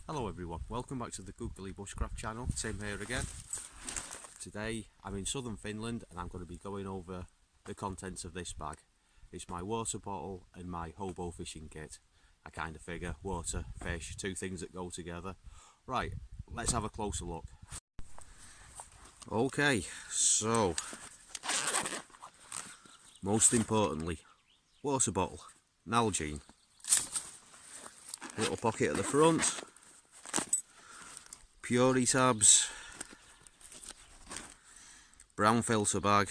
Hello everyone, welcome back to the Googly Bushcraft channel. Tim here again. Today I'm in southern Finland and I'm going to be going over the contents of this bag. It's my water bottle and my hobo fishing kit. I kind of figure water, fish, two things that go together. Right, let's have a closer look. Okay, so most importantly, water bottle, Nalgene. Little pocket at the front. Puree tabs, brown filter bag,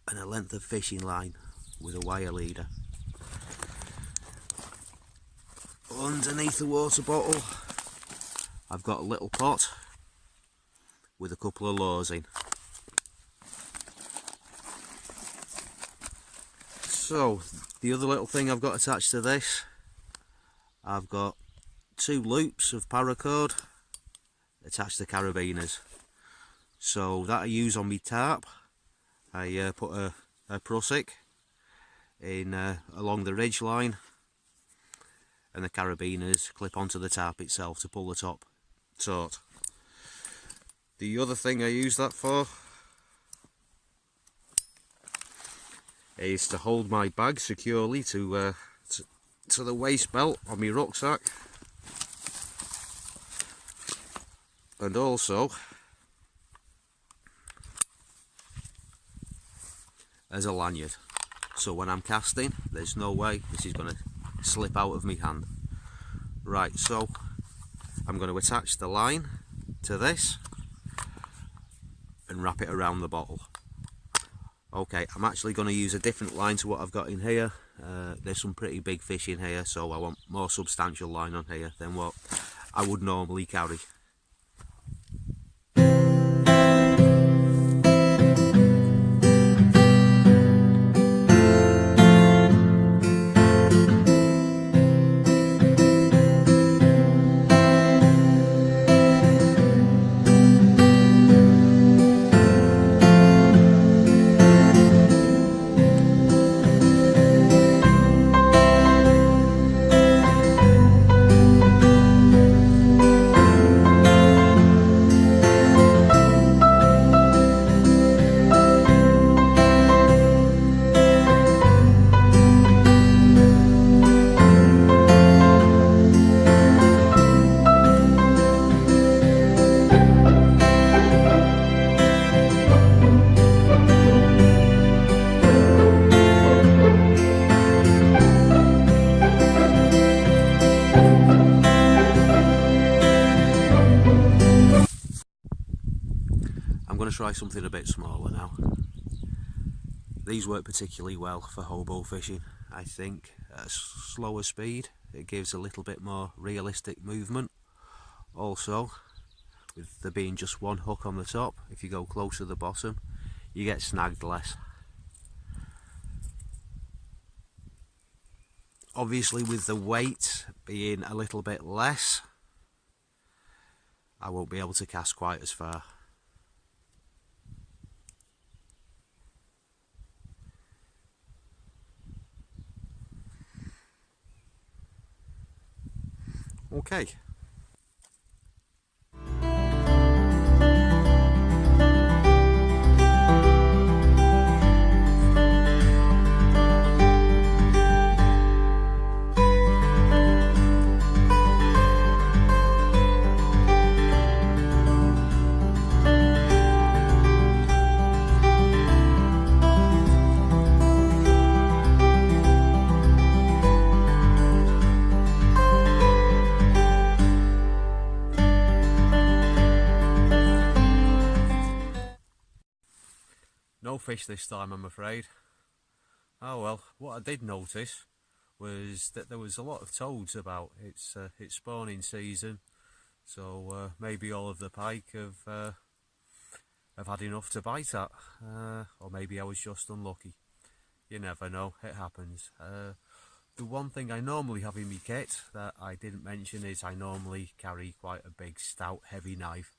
and a length of fishing line with a wire leader. Underneath the water bottle I've got a little pot with a couple of lures in. So the other little thing I've got attached to this, I've got two loops of paracord attached to carabiners. So that I use on my tarp. I put a prusik in along the ridge line, and the carabiners clip onto the tarp itself to pull the top taut. The other thing I use that for is to hold my bag securely to the waist belt on my rucksack, and also as a lanyard, so when I'm casting there's no way this is going to slip out of my hand. Right, so I'm going to attach the line to this and wrap it around the bottle. Okay, I'm actually going to use a different line to what I've got in here. There's some pretty big fish in here, so I want more substantial line on here than what I would normally carry. I'm going to try something a bit smaller now. These work particularly well for hobo fishing. I think at a slower speed it gives a little bit more realistic movement. Also, with there being just one hook on the top, if you go close to the bottom you get snagged less. Obviously with the weight being a little bit less, I won't be able to cast quite as far. Okay. No fish this time, I'm afraid. Oh well, what I did notice was that there was a lot of toads about. It's spawning season, so maybe all of the pike have had enough to bite at, or maybe I was just unlucky. You never know, it happens. The one thing I normally have in my kit that I didn't mention is I normally carry quite a big, stout, heavy knife,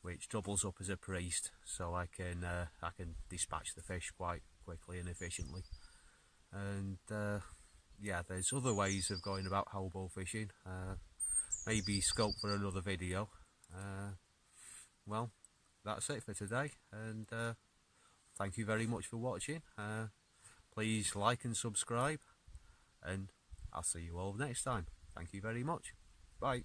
which doubles up as a priest, so I can dispatch the fish quite quickly and efficiently. And yeah, there's other ways of going about hobo fishing. Maybe scope for another video. Well, that's it for today, and thank you very much for watching. Please like and subscribe, and I'll see you all next time. Thank you very much. Bye.